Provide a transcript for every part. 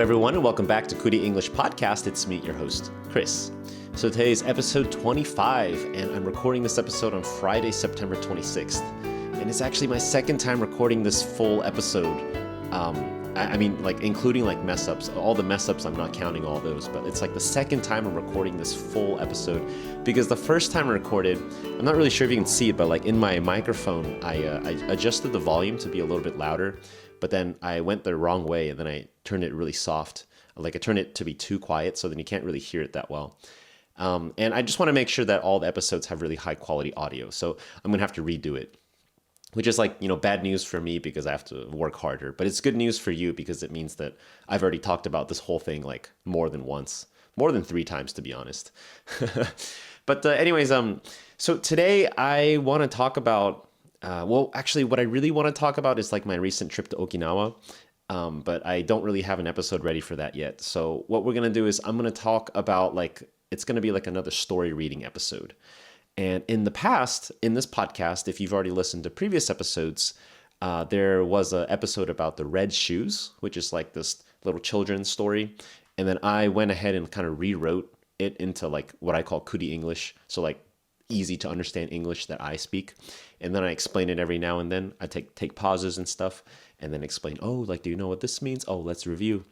everyone, and welcome back to Kuli English Podcast. It's me, your host, Chris. So today is episode 25, and I'm recording this episode on Friday, September 26th. And it's actually my second time recording this full episode. Including mess-ups. All the mess-ups, I'm not counting all those, but it's like the second time I'm recording this full episode, because the first time I recorded, I'm not really sure if you can see it, but in my microphone, I adjusted the volume to be a little bit louder, but then I went the wrong way, and then I turned it really soft. I turned it to be too quiet, so then you can't really hear it that well. And I just want to make sure that all the episodes have really high quality audio, so I'm going to have to redo it. Which is bad news for me because I have to work harder. But it's good news for you because it means that I've already talked about this whole thing more than once. More than 3 times, to be honest. But anyways, so today I want to talk about, what I really want to talk about is my recent trip to Okinawa. But I don't really have an episode ready for that yet. So what we're going to do is I'm going to talk about it's going to be another story reading episode. And in the past, in this podcast, if you've already listened to previous episodes, there was an episode about the red shoes, which is this little children's story. And then I went ahead and kind of rewrote it into what I call Kuli English. So easy to understand English that I speak. And then I explain it every now and then. I take pauses and stuff and then explain, do you know what this means? Oh, let's review.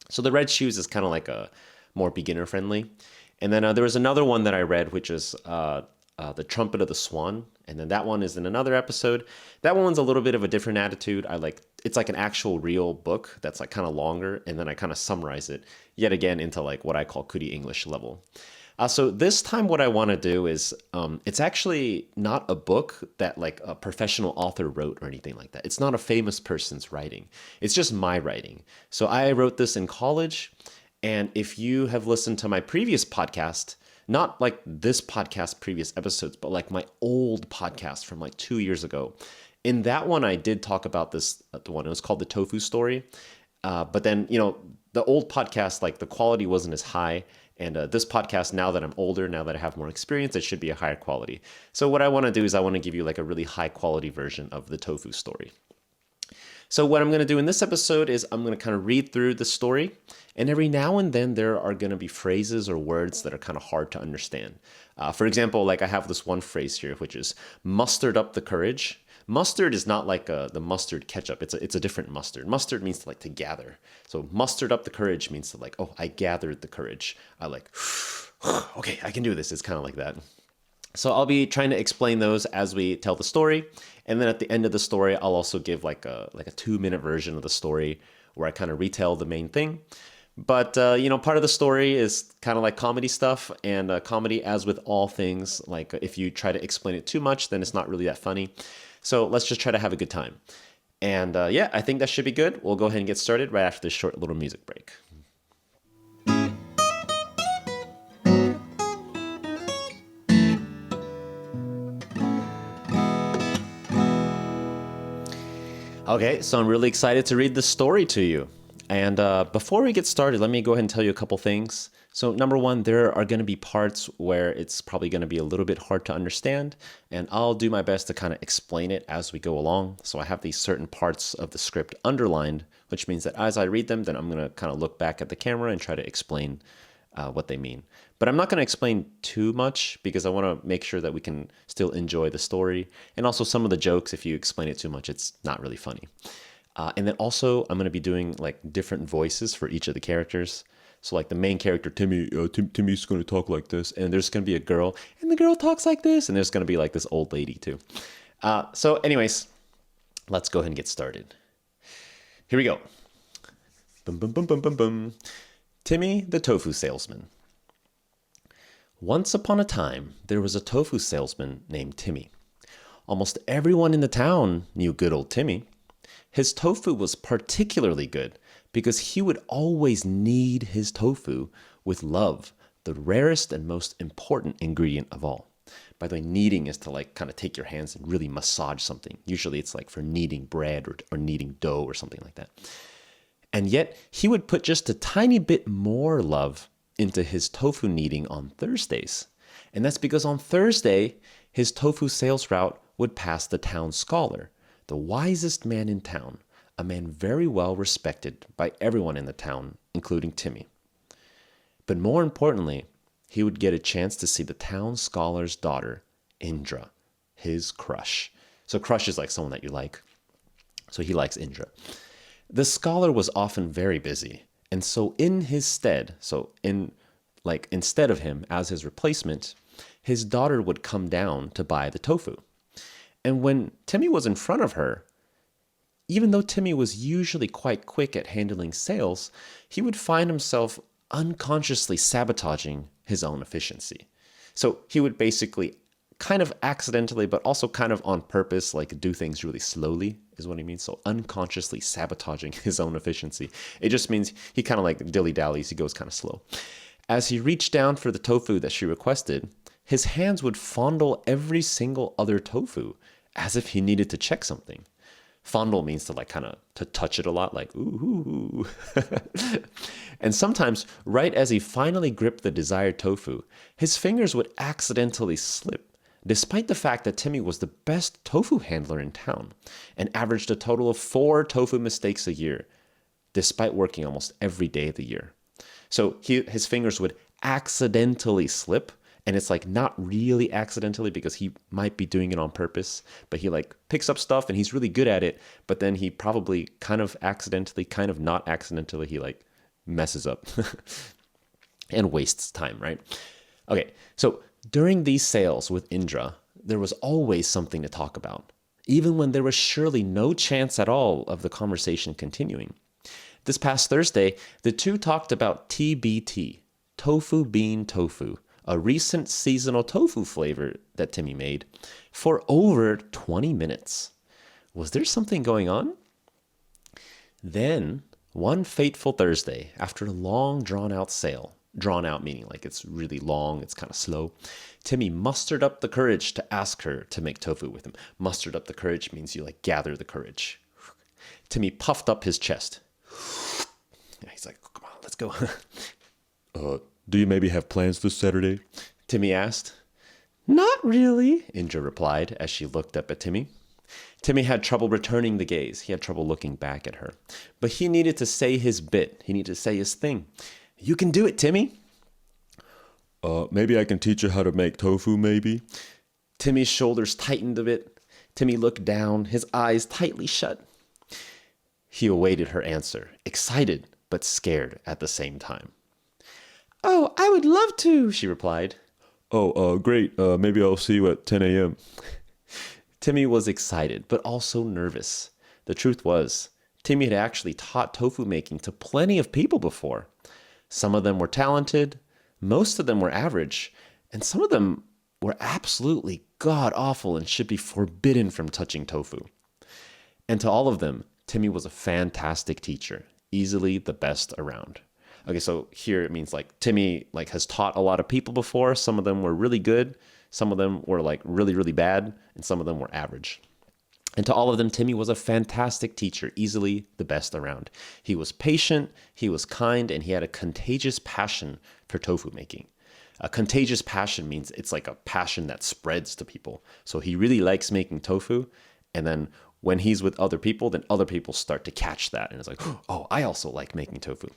So the red shoes is kind of a more beginner friendly. And then there was another one that I read, which is The Trumpet of the Swan. And then that one is in another episode. That one's a little bit of a different attitude. It's an actual real book that's kind of longer. And then I kind of summarize it yet again into what I call Kuli English Level. So this time what I want to do is, it's actually not a book that a professional author wrote or anything like that. It's not a famous person's writing. It's just my writing. So I wrote this in college. And if you have listened to my previous podcast, not this podcast previous episodes, but my old podcast from 2 years ago, in that one I did talk about this, the one, it was called the Tofu Story. But then, the old podcast, the quality wasn't as high. And this podcast, now that I'm older, now that I have more experience, it should be a higher quality. So what I want to do is I want to give you a really high quality version of the Tofu Story. So what I'm going to do in this episode is I'm going to kind of read through the story, and every now and then there are going to be phrases or words that are kind of hard to understand. For example, I have this one phrase here, which is mustered up the courage. Mustard is not the mustard ketchup. It's a different mustard. Mustard means to gather. So mustered up the courage means to I gathered the courage. Okay, I can do this. It's kind of like that. So I'll be trying to explain those as we tell the story. And then at the end of the story, I'll also give a 2-minute version of the story where I kind of retell the main thing. But, part of the story is kind of comedy stuff, and comedy, as with all things, if you try to explain it too much, then it's not really that funny. So let's just try to have a good time. And I think that should be good. We'll go ahead and get started right after this short little music break. Okay, so I'm really excited to read the story to you. And before we get started, let me go ahead and tell you a couple things. So number one, there are going to be parts where it's probably going to be a little bit hard to understand, and I'll do my best to kind of explain it as we go along. So I have these certain parts of the script underlined, which means that as I read them, then I'm going to kind of look back at the camera and try to explain what they mean. But I'm not going to explain too much because I want to make sure that we can still enjoy the story. And also some of the jokes, if you explain it too much, it's not really funny. And then also I'm going to be doing different voices for each of the characters. So the main character, Timmy, Timmy's going to talk like this. And there's going to be a girl, and the girl talks like this. And there's going to be this old lady too. So anyways, let's go ahead and get started. Here we go. Boom, boom, boom, boom, boom, boom. Timmy the Tofu Salesman. Once upon a time, there was a tofu salesman named Timmy. Almost everyone in the town knew good old Timmy. His tofu was particularly good because he would always knead his tofu with love, the rarest and most important ingredient of all. By the way, kneading is to kind of take your hands and really massage something. Usually it's for kneading bread or kneading dough or something like that. And yet he would put just a tiny bit more love into his tofu kneading on Thursdays. And that's because on Thursday, his tofu sales route would pass the town scholar, the wisest man in town, a man very well respected by everyone in the town, including Timmy. But more importantly, he would get a chance to see the town scholar's daughter, Indra, his crush. So crush is like someone that you like. So he likes Indra. The scholar was often very busy, and so in his stead, instead of him as his replacement, his daughter would come down to buy the tofu. And when Timmy was in front of her, even though Timmy was usually quite quick at handling sales, he would find himself unconsciously sabotaging his own efficiency. So he would basically kind of accidentally, but also kind of on purpose, like do things really slowly is what he means. So unconsciously sabotaging his own efficiency. It just means he kind of like dilly-dallies, he goes kind of slow. As he reached down for the tofu that she requested, his hands would fondle every single other tofu as if he needed to check something. Fondle means to like kind of to touch it a lot, like ooh. And sometimes, right as he finally gripped the desired tofu, his fingers would accidentally slip, despite the fact that Timmy was the best tofu handler in town and averaged a total of 4 tofu mistakes a year, despite working almost every day of the year. So his fingers would accidentally slip, and it's like not really accidentally because he might be doing it on purpose, but he like picks up stuff and he's really good at it, but then he probably kind of accidentally, kind of not accidentally, he like messes up and wastes time, right? Okay, so during these sales with Indra, there was always something to talk about, even when there was surely no chance at all of the conversation continuing. This past Thursday, the two talked about TBT, tofu bean tofu, a recent seasonal tofu flavor that Timmy made, for over 20 minutes. Was there something going on? Then, one fateful Thursday, after a long drawn-out sale, drawn out meaning like it's really long, it's kind of slow, Timmy mustered up the courage to ask her to make tofu with him. Mustered up the courage means you like gather the courage. Timmy puffed up his chest. He's like, come on, let's go. Do you maybe have plans this Saturday? Timmy asked. Not really, Indra replied as she looked up at Timmy. Timmy had trouble returning the gaze. He had trouble looking back at her. But he needed to say his bit. He needed to say his thing. You can do it, Timmy. Maybe I can teach you how to make tofu, maybe? Timmy's shoulders tightened a bit. Timmy looked down, his eyes tightly shut. He awaited her answer, excited but scared at the same time. Oh, I would love to, she replied. Oh, great. Maybe I'll see you at 10 a.m. Timmy was excited, but also nervous. The truth was, Timmy had actually taught tofu making to plenty of people before. Some of them were talented, most of them were average, and some of them were absolutely god-awful and should be forbidden from touching tofu. And to all of them, Timmy was a fantastic teacher, easily the best around. Okay, so here it means like Timmy like has taught a lot of people before. Some of them were really good, some of them were like really, really bad, and some of them were average. And to all of them, Timmy was a fantastic teacher, easily the best around. He was patient, he was kind, and he had a contagious passion for tofu making. A contagious passion means it's like a passion that spreads to people. So he really likes making tofu, and then when he's with other people, then other people start to catch that. And it's like, oh, I also like making tofu.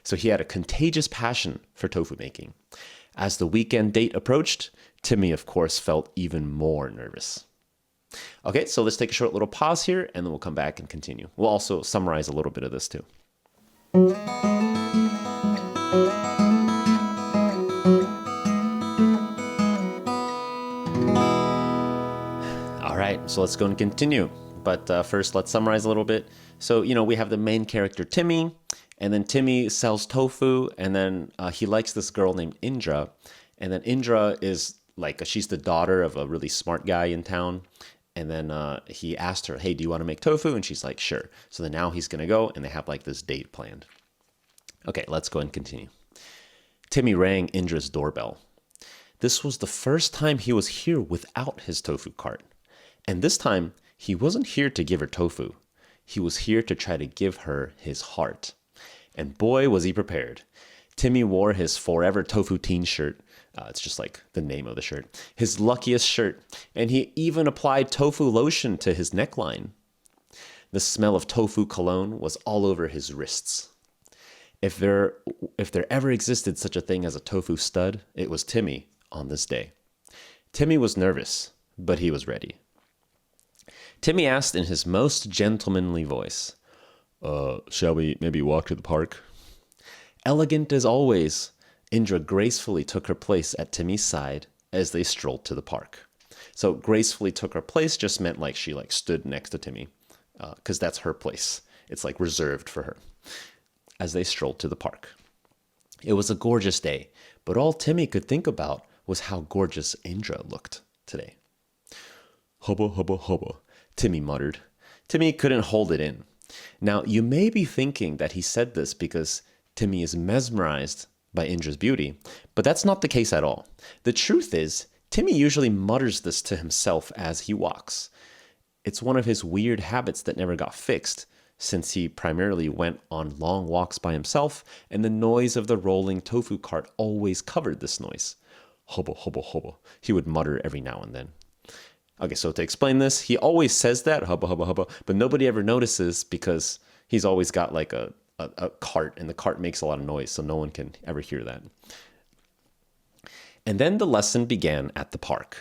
So he had a contagious passion for tofu making. As the weekend date approached, Timmy, of course, felt even more nervous. Okay, so let's take a short little pause here, and then we'll come back and continue. We'll also summarize a little bit of this too. All right, so let's go and continue. But first, let's summarize a little bit. So, we have the main character, Timmy, and then Timmy sells tofu, and then he likes this girl named Indra. And then Indra is like, she's the daughter of a really smart guy in town. And then he asked her, hey, do you want to make tofu? And she's like, sure. So then now he's going to go, and they have like this date planned. Okay, let's go and continue. Timmy rang Indra's doorbell. This was the first time he was here without his tofu cart. And this time, he wasn't here to give her tofu. He was here to try to give her his heart. And boy, was he prepared. Timmy wore his Forever Tofu Teen shirt. It's just like the name of the shirt. His luckiest shirt. And he even applied tofu lotion to his neckline. The smell of tofu cologne was all over his wrists. If there ever existed such a thing as a tofu stud, it was Timmy on this day. Timmy was nervous, but he was ready. Timmy asked in his most gentlemanly voice, shall we maybe walk to the park? Elegant as always, Indra gracefully took her place at Timmy's side as they strolled to the park. So gracefully took her place just meant like she stood next to Timmy, because that's her place. It's like reserved for her. As they strolled to the park. It was a gorgeous day, but all Timmy could think about was how gorgeous Indra looked today. Hubba, hubba, hubba, Timmy muttered. Timmy couldn't hold it in. Now, you may be thinking that he said this because Timmy is mesmerized by Indra's beauty, but that's not the case at all. The truth is, Timmy usually mutters this to himself as he walks. It's one of his weird habits that never got fixed, since he primarily went on long walks by himself, and the noise of the rolling tofu cart always covered this noise. Hubba, hubba, hubba, he would mutter every now and then. Okay, so to explain this, he always says that, hubba, hubba, hubba, but nobody ever notices because he's always got like a cart, and the cart makes a lot of noise, so no one can ever hear that. And then the lesson began at the park.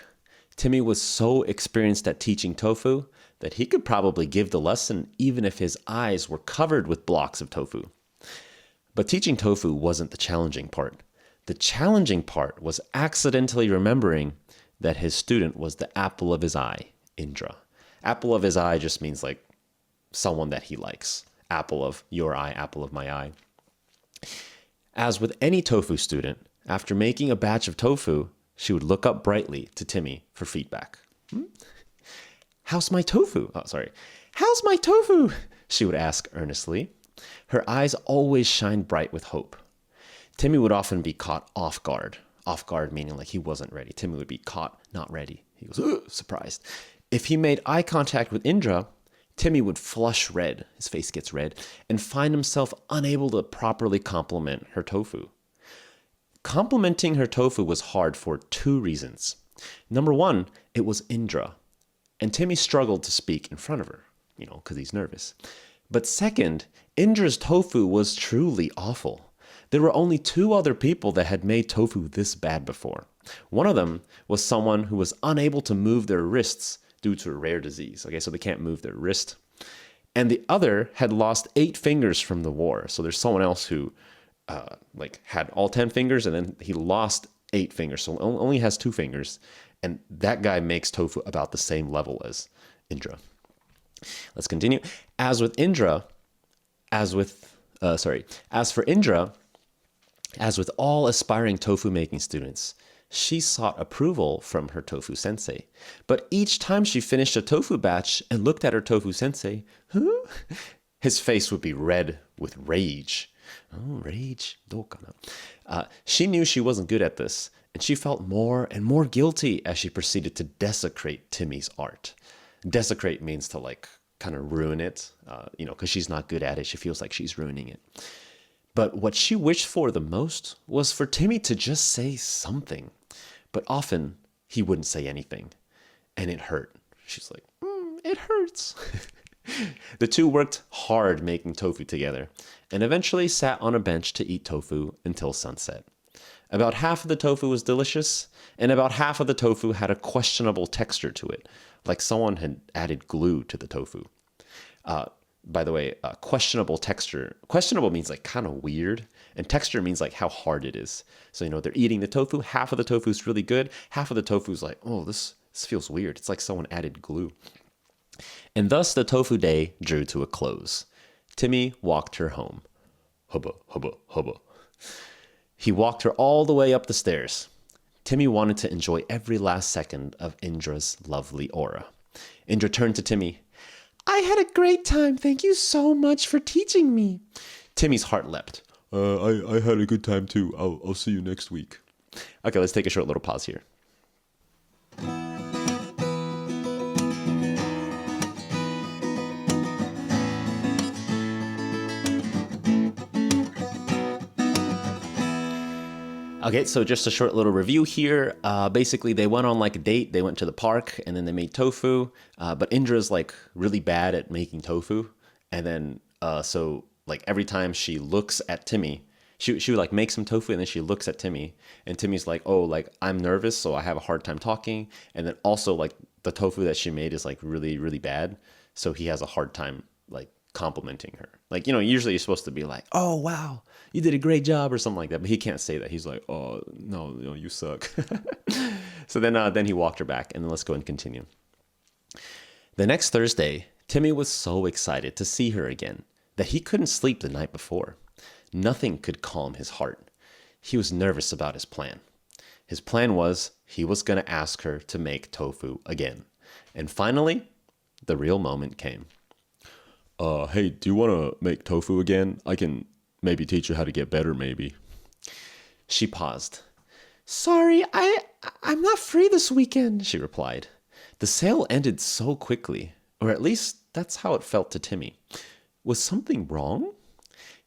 Timmy was so experienced at teaching tofu that he could probably give the lesson even if his eyes were covered with blocks of tofu. But teaching tofu wasn't the challenging part. The challenging part was accidentally remembering that his student was the apple of his eye, Indra. Apple of his eye just means like someone that he likes. Apple of your eye, apple of my eye. As with any tofu student, after making a batch of tofu, she would look up brightly to Timmy for feedback. How's my tofu? How's my tofu? She would ask earnestly. Her eyes always shined bright with hope. Timmy would often be caught off guard. Off guard meaning like he wasn't ready. Timmy would be caught not ready. He was surprised. If he made eye contact with Indra, Timmy would flush red, his face gets red, and find himself unable to properly compliment her tofu. Complimenting her tofu was hard for two reasons. Number one, it was Indra, and Timmy struggled to speak in front of her, because he's nervous. But second, Indra's tofu was truly awful. There were only two other people that had made tofu this bad before. One of them was someone who was unable to move their wrists due to a rare disease. Okay, so they can't move their wrist. And the other had lost 8 fingers from the war. So there's someone else who had all 10 fingers and then he lost 8 fingers. So only has 2 fingers. And that guy makes tofu about the same level as Indra. Let's continue. As for Indra, as with all aspiring tofu making students, she sought approval from her tofu sensei. But each time she finished a tofu batch and looked at her tofu sensei, his face would be red with rage. Oh, rage. She knew she wasn't good at this, and she felt more and more guilty as she proceeded to desecrate Timmy's art. Desecrate means to kind of ruin it, because she's not good at it. She feels like she's ruining it. But what she wished for the most was for Timmy to just say something. But often he wouldn't say anything, and it hurt. She's like, it hurts. The two worked hard making tofu together, and eventually sat on a bench to eat tofu until sunset. About half of the tofu was delicious, and about half of the tofu had a questionable texture to it, like someone had added glue to the tofu. By the way, questionable texture. Questionable means kind of weird, and texture means how hard it is. So, they're eating the tofu. Half of the tofu is really good. Half of the tofu is this feels weird. It's like someone added glue. And thus the tofu day drew to a close. Timmy walked her home. Hubba, hubba, hubba. He walked her all the way up the stairs. Timmy wanted to enjoy every last second of Indra's lovely aura. Indra turned to Timmy. I had a great time. Thank you so much for teaching me. Timmy's heart leapt. I had a good time too. I'll see you next week. Okay, let's take a short little pause here. Okay, so just a short little review here. Basically, they went on like a date. They went to the park and then they made tofu. But Indra's like really bad at making tofu. And then, so like every time she looks at Timmy, she would like make some tofu and then she looks at Timmy. And Timmy's like, oh, like I'm nervous, so I have a hard time talking. And then also like the tofu that she made is like really, really bad. So he has a hard time like complimenting her. Like, usually you're supposed to be like, oh, wow, you did a great job or something like that. But he can't say that. He's like, oh, no, you suck. So then he walked her back, and then let's go and continue. The next Thursday, Timmy was so excited to see her again that he couldn't sleep the night before. Nothing could calm his heart. He was nervous about his plan. His plan was he was going to ask her to make tofu again. And finally, the real moment came. Hey, do you want to make tofu again? I can maybe teach you how to get better, maybe. She paused. Sorry, I'm not free this weekend, she replied. The sale ended so quickly, or at least that's how it felt to Timmy. Was something wrong?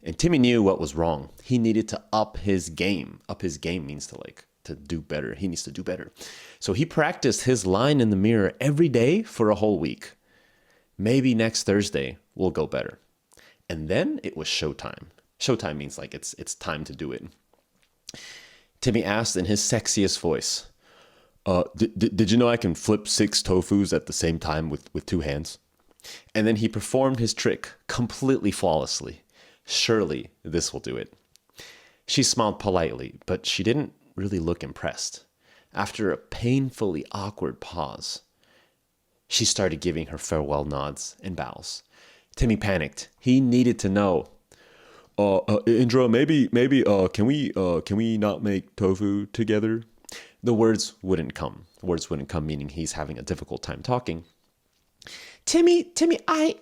And Timmy knew what was wrong. He needed to up his game. Up his game means to do better. He needs to do better. So he practiced his line in the mirror every day for a whole week. Maybe next Thursday will go better. And then it was showtime. Showtime means like it's time to do it. Timmy asked in his sexiest voice, did you know I can flip 6 tofus at the same time with 2 hands? And then he performed his trick completely flawlessly. Surely this will do it. She smiled politely, but she didn't really look impressed. After a painfully awkward pause, she started giving her farewell nods and bows. Timmy panicked. He needed to know. Indra, maybe, can we not make tofu together? The words wouldn't come. Words wouldn't come, meaning he's having a difficult time talking. Timmy, I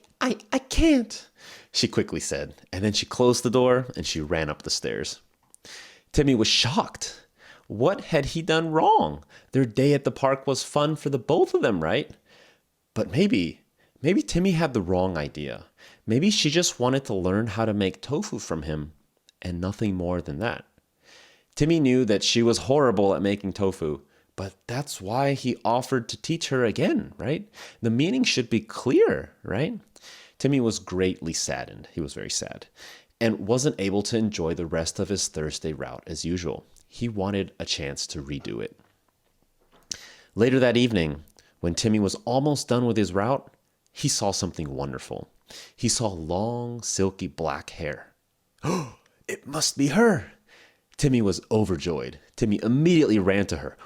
can't, she quickly said. And then she closed the door and she ran up the stairs. Timmy was shocked. What had he done wrong? Their day at the park was fun for the both of them, right? But maybe Timmy had the wrong idea. Maybe she just wanted to learn how to make tofu from him and nothing more than that. Timmy knew that she was horrible at making tofu, but that's why he offered to teach her again, right? The meaning should be clear, right? Timmy was greatly saddened. He was very sad and wasn't able to enjoy the rest of his Thursday route as usual. He wanted a chance to redo it. Later that evening, when Timmy was almost done with his route, he saw something wonderful. He saw long, silky black hair. Oh, it must be her. Timmy was overjoyed. Timmy immediately ran to her.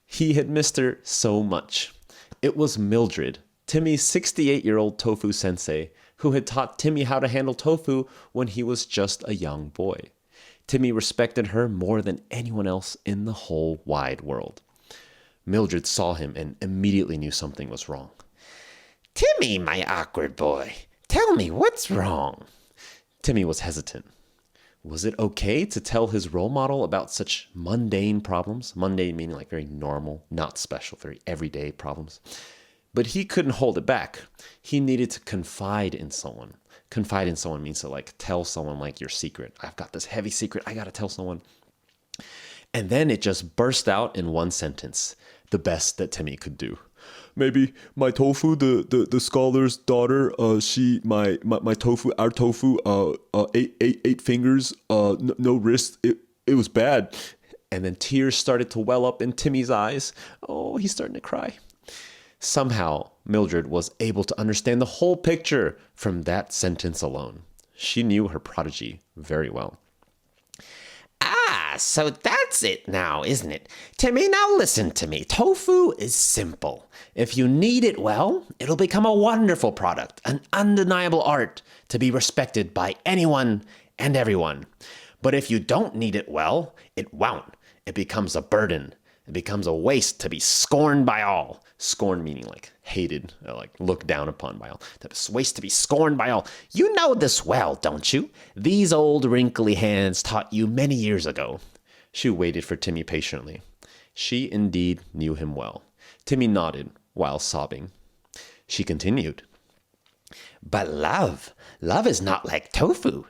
He had missed her so much. It was Mildred, Timmy's 68-year-old tofu sensei, who had taught Timmy how to handle tofu when he was just a young boy. Timmy respected her more than anyone else in the whole wide world. Mildred saw him and immediately knew something was wrong. Timmy, my awkward boy, tell me what's wrong. Timmy was hesitant. Was it okay to tell his role model about such mundane problems? Mundane meaning like very normal, not special, very everyday problems. But he couldn't hold it back. He needed to confide in someone. Confide in someone means to like tell someone like your secret. I've got this heavy secret. I got to tell someone. And then it just burst out in one sentence. The best that Timmy could do. Maybe my tofu, the scholar's daughter, my tofu, our tofu, 8 fingers, no wrist. It was bad. And then tears started to well up in Timmy's eyes. Oh, he's starting to cry. Somehow, Mildred was able to understand the whole picture from that sentence alone. She knew her prodigy very well. Ah, so that's it now, isn't it? Timmy, now listen to me. Tofu is simple. If you knead it well, it'll become a wonderful product, an undeniable art to be respected by anyone and everyone. But if you don't knead it well, it won't. It becomes a burden. It becomes a waste to be scorned by all. Scorn meaning like hated, like looked down upon by all. That waste to be scorned by all. You know this well, don't you? These old wrinkly hands taught you many years ago. She waited for Timmy patiently. She indeed knew him well. Timmy nodded while sobbing. She continued. But love is not like tofu.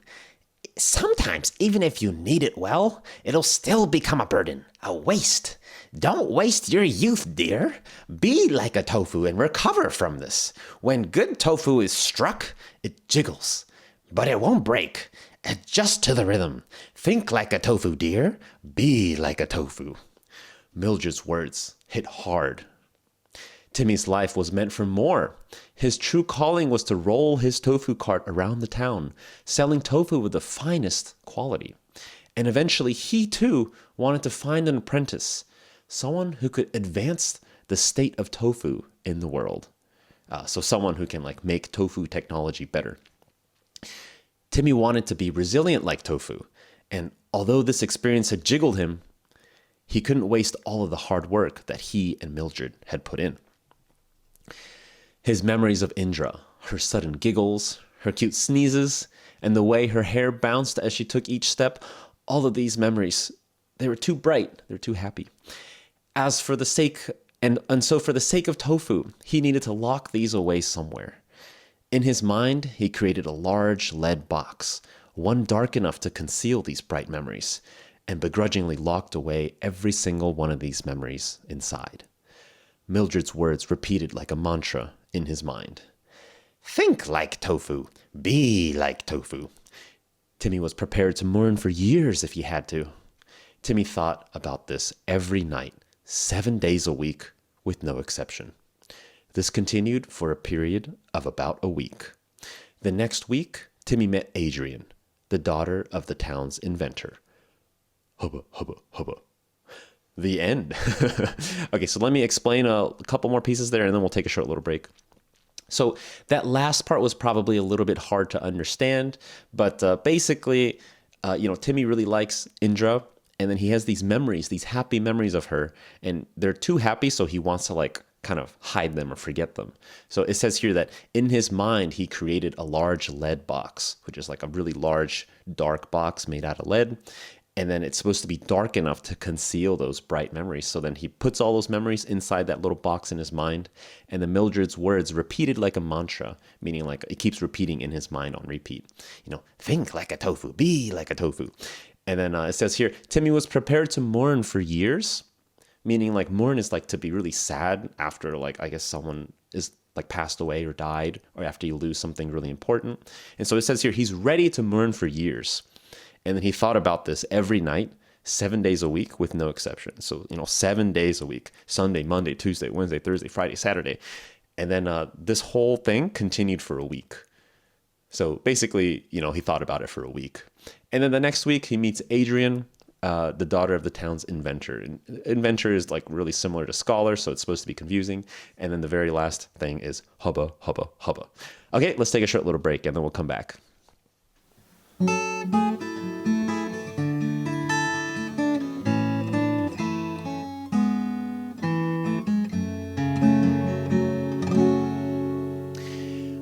sometimes, even if you knead it well, it'll still become a burden, a waste. Don't waste your youth, dear. Be like a tofu and recover from this. When good tofu is struck, it jiggles, but it won't break. Adjust to the rhythm. Think like a tofu, dear. Be like a tofu. Mildred's words hit hard. Timmy's life was meant for more. His true calling was to roll his tofu cart around the town, selling tofu with the finest quality. And eventually he too wanted to find an apprentice, someone who could advance the state of tofu in the world. So someone who can make tofu technology better. Timmy wanted to be resilient like tofu, and although this experience had jiggled him, he couldn't waste all of the hard work that he and Mildred had put in. His memories of Indra, her sudden giggles, her cute sneezes, and the way her hair bounced as she took each step, all of these memories, they were too bright, they were too happy. So for the sake of tofu, he needed to lock these away somewhere. In his mind, he created a large lead box, one dark enough to conceal these bright memories, and begrudgingly locked away every single one of these memories inside. Mildred's words repeated like a mantra in his mind. Think like tofu. Be like tofu. Timmy was prepared to mourn for years if he had to. Timmy thought about this every night, 7 days a week, with no exception. This continued for a period of about a week. The next week, Timmy met Adrian, the daughter of the town's inventor. Hubba, hubba, hubba. The end. Okay, so let me explain a couple more pieces there, and then we'll take a short little break. So that last part was probably a little bit hard to understand, but basically, Timmy really likes Indra, and then he has these memories, these happy memories of her, and they're too happy, so he wants to kind of hide them or forget them. So it says here that in his mind, he created a large lead box, which is like a really large, dark box made out of lead. And then it's supposed to be dark enough to conceal those bright memories. So then he puts all those memories inside that little box in his mind. And the Mildred's words repeated like a mantra, meaning like it keeps repeating in his mind on repeat. Think like a tofu. Be like a tofu. And then it says here, Timmy was prepared to mourn for years, meaning like mourn is like to be really sad after I guess someone is passed away or died, or after you lose something really important. And so it says here, he's ready to mourn for years. And then he thought about this every night, 7 days a week with no exception. So, 7 days a week, Sunday, Monday, Tuesday, Wednesday, Thursday, Friday, Saturday. And then this whole thing continued for a week. So basically, he thought about it for a week. And then the next week he meets Adrian, the daughter of the town's inventor. And inventor is really similar to scholar, so it's supposed to be confusing. And then the very last thing is hubba, hubba, hubba. Okay, let's take a short little break and then we'll come back.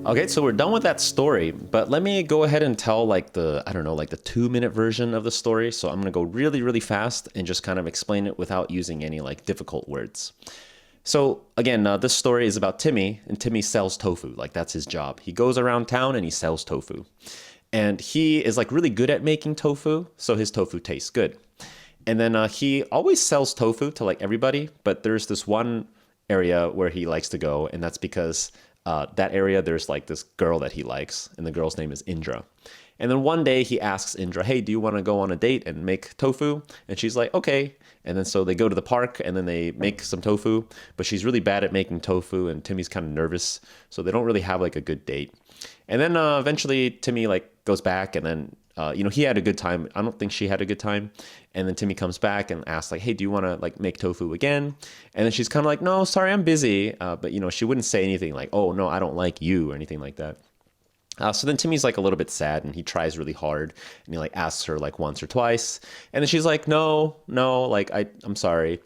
Okay, so we're done with that story, but let me go ahead and tell the 2-minute version of the story. So I'm going to go really, really fast and just kind of explain it without using any difficult words. So again, this story is about Timmy, and Timmy sells tofu. That's his job. He goes around town and he sells tofu. And he is really good at making tofu, so his tofu tastes good. And then he always sells tofu to everybody, but there's this one area where he likes to go, and that's because that area, there's this girl that he likes, and the girl's name is Indra. And then one day he asks Indra, hey, do you want to go on a date and make tofu? And she's like, okay. And then so they go to the park and then they make some tofu, but she's really bad at making tofu and Timmy's kind of nervous. So they don't really have a good date. And then eventually Timmy goes back and then, he had a good time. I don't think she had a good time. And then Timmy comes back and asks hey, do you want to make tofu again? And then she's kind of no, sorry, I'm busy. But she wouldn't say anything oh, no, I don't like you or anything like that. So then Timmy's a little bit sad and he tries really hard and he asks her once or twice. And then she's no, I'm sorry.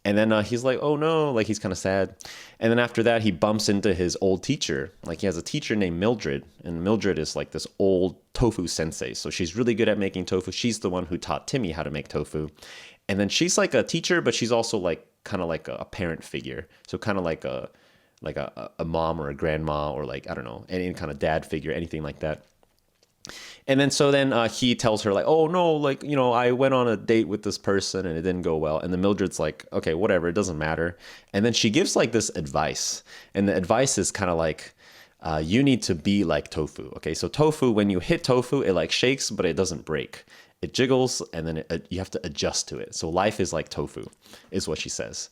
And then he's oh no, he's kind of sad. And then after that, he bumps into his old teacher. He has a teacher named Mildred, and Mildred is this old tofu sensei. So she's really good at making tofu. She's the one who taught Timmy how to make tofu. And then she's a teacher, but she's also kind of a parent figure. So kind of a mom or a grandma or I don't know, any kind of dad figure, anything like that. And then he tells her like, oh no, like, I went on a date with this person and it didn't go well. And then Mildred's like, okay, whatever, it doesn't matter. And then she gives like this advice, and the advice is kind of like, you need to be like tofu. Okay, so tofu, when you hit tofu, it like shakes, but it doesn't break. It jiggles, and then you have to adjust to it. So life is like tofu, is what she says.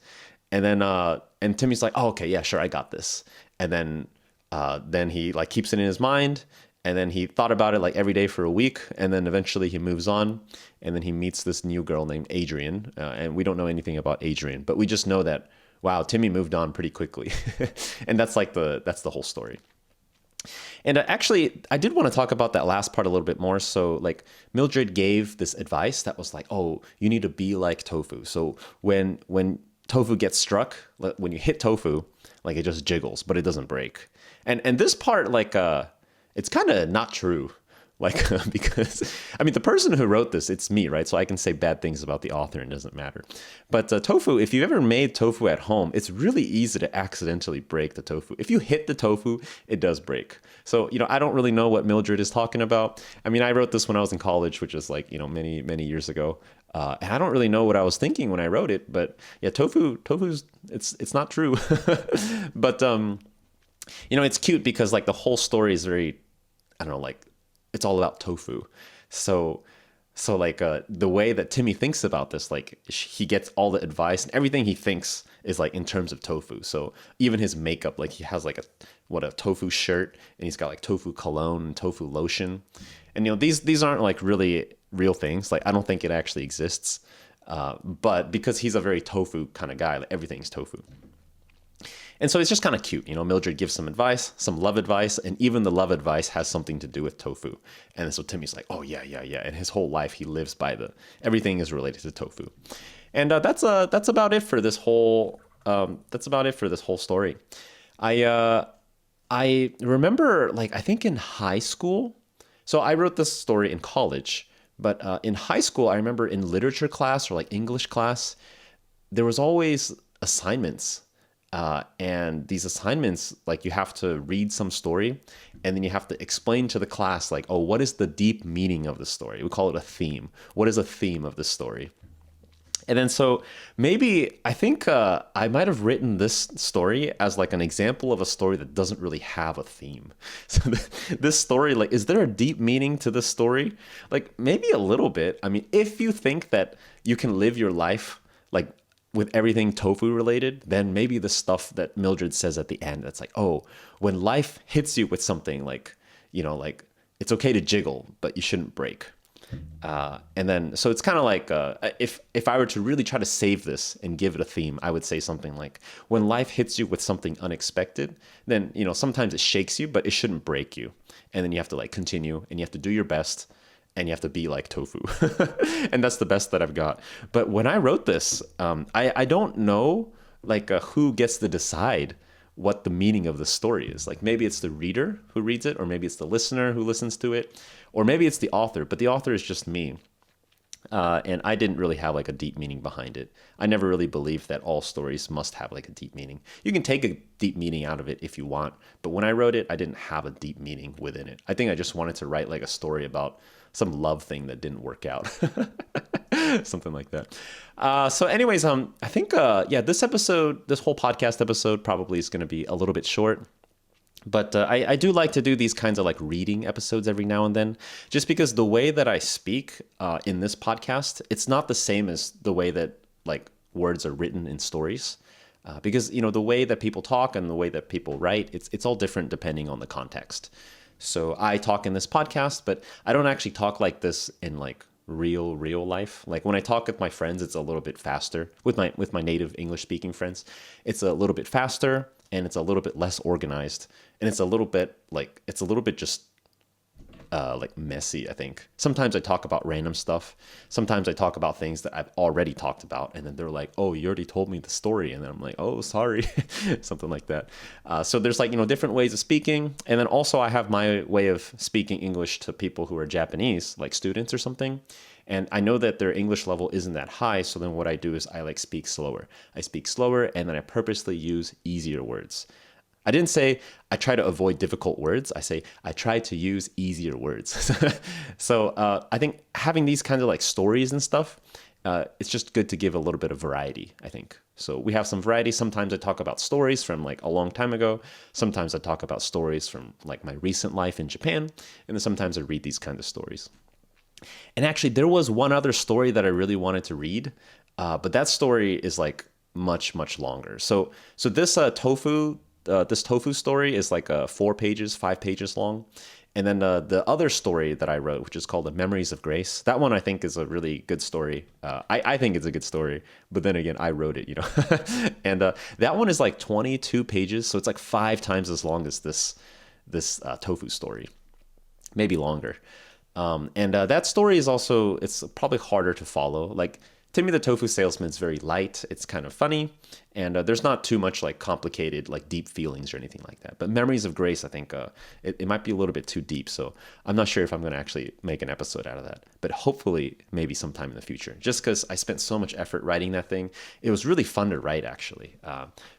And then and Timmy's like, oh, okay, yeah, sure, I got this. And then he like keeps it in his mind, and then he thought about it like every day for a week, and then eventually he moves on, and then he meets this new girl named Adrian, and we don't know anything about Adrian, but we just know that, wow, Timmy moved on pretty quickly. And that's the whole story. And actually, I did want to talk about that last part a little bit more. So, like, Mildred gave this advice that was like, "Oh, you need to be like tofu." So when tofu gets struck, when you hit tofu, like it just jiggles, but it doesn't break. And this part, like, it's kind of not true. Like, because, I mean, the person who wrote this, it's me, right? So I can say bad things about the author and it doesn't matter. But tofu, if you've ever made tofu at home, it's really easy to accidentally break the tofu. If you hit the tofu, it does break. So, I don't really know what Mildred is talking about. I mean, I wrote this when I was in college, which is like, many, many years ago. And I don't really know what I was thinking when I wrote it. But yeah, tofu's, it's not true. But, it's cute because like the whole story is very, I don't know, like, it's all about tofu. So like the way that Timmy thinks about this, like he gets all the advice and everything he thinks is like in terms of tofu. So even his makeup, like he has like a tofu shirt, and he's got like tofu cologne and tofu lotion. And these aren't like really real things. Like I don't think it actually exists. But because he's a very tofu kind of guy, like everything's tofu. And so it's just kind of cute. Mildred gives some advice, some love advice, and even the love advice has something to do with tofu. And so Timmy's like, oh, yeah. And his whole life, he lives by everything is related to tofu. And that's about it for this whole, story. I remember, like, I think in high school, so I wrote this story in college, but in high school, I remember in literature class or like English class, there was always assignments. And these assignments, like you have to read some story, and then you have to explain to the class, like, oh, what is the deep meaning of the story? We call it a theme. What is a theme of the story? And then so maybe I think I might have written this story as like an example of a story that doesn't really have a theme. So this story, like, is there a deep meaning to this story? Like maybe a little bit. I mean, if you think that you can live your life like with everything tofu related, then maybe the stuff that Mildred says at the end, that's like, oh, when life hits you with something like, like it's okay to jiggle, but you shouldn't break. And then, so it's kind of like, if I were to really try to save this and give it a theme, I would say something like, when life hits you with something unexpected, then, sometimes it shakes you, but it shouldn't break you. And then you have to like continue, and you have to do your best, and you have to be like tofu. And that's the best that I've got. But when I wrote this, I don't know like who gets to decide what the meaning of the story is. Like maybe it's the reader who reads it, or maybe it's the listener who listens to it, or maybe it's the author, but the author is just me. And I didn't really have like a deep meaning behind it. I never really believed that all stories must have like a deep meaning. You can take a deep meaning out of it if you want, but when I wrote it, I didn't have a deep meaning within it. I think I just wanted to write like a story about some love thing that didn't work out. Something like that. So anyways, I think, this whole podcast episode probably is going to be a little bit short. But I do like to do these kinds of like reading episodes every now and then, just because the way that I speak in this podcast, it's not the same as the way that like words are written in stories. Because, the way that people talk and the way that people write, it's all different depending on the context. So I talk in this podcast, but I don't actually talk like this in like real life. Like when I talk with my friends, it's a little bit faster. With my native English speaking friends, it's a little bit faster, and it's a little bit less organized, and it's a little bit just like messy, I think. Sometimes I talk about random stuff. Sometimes I talk about things that I've already talked about, and then they're like, oh, you already told me the story. And then I'm like, oh, sorry. Something like that. So there's like, different ways of speaking. And then also I have my way of speaking English to people who are Japanese, like students or something. And I know that their English level isn't that high. So then what I do is I like speak slower. I speak slower, and then I purposely use easier words. I didn't say I try to avoid difficult words. I say I try to use easier words. So I think having these kinds of like stories and stuff, it's just good to give a little bit of variety, I think. So we have some variety. Sometimes I talk about stories from like a long time ago. Sometimes I talk about stories from like my recent life in Japan. And then sometimes I read these kinds of stories. And actually, there was one other story that I really wanted to read, but that story is like much, much longer. So this tofu story is like 4 pages, 5 pages long. And then the other story that I wrote, which is called The Memories of Grace, that one I think is a really good story. I think it's a good story, but then again, I wrote it, And that one is like 22 pages, so it's like 5 times as long as this tofu story, maybe longer. And that story is also, it's probably harder to follow. Like Timmy the Tofu Salesman is very light. It's kind of funny. And there's not too much like complicated, like deep feelings or anything like that. But Memories of Grace, I think it might be a little bit too deep. So I'm not sure if I'm going to actually make an episode out of that. But hopefully maybe sometime in the future. Just because I spent so much effort writing that thing. It was really fun to write, actually.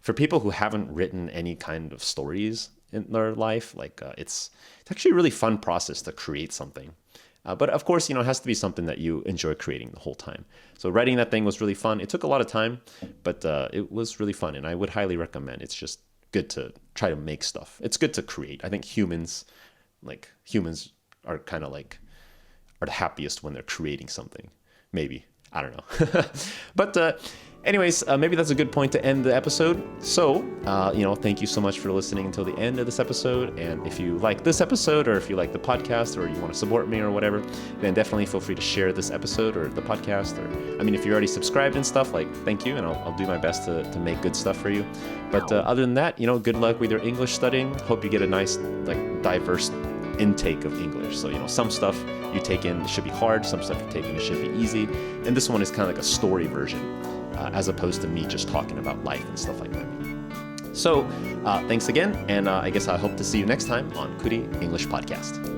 For people who haven't written any kind of stories in their life, like it's actually a really fun process to create something. But of course, it has to be something that you enjoy creating the whole time. So writing that thing was really fun. It took a lot of time, but it was really fun. And I would highly recommend. It's just good to try to make stuff. It's good to create. I think humans are kind of like, are the happiest when they're creating something. Maybe. I don't know. But anyways, maybe that's a good point to end the episode. So, thank you so much for listening until the end of this episode. And if you like this episode, or if you like the podcast, or you want to support me or whatever, then definitely feel free to share this episode or the podcast. Or, if you're already subscribed and stuff, like, thank you. And I'll do my best to make good stuff for you. But other than that, good luck with your English studying. Hope you get a nice, like, diverse intake of English. So, some stuff you take in should be hard. Some stuff you take in should be easy. And this one is kind of like a story version, as opposed to me just talking about life and stuff like that. So, thanks again. And I guess I hope to see you next time on Kuli English Podcast.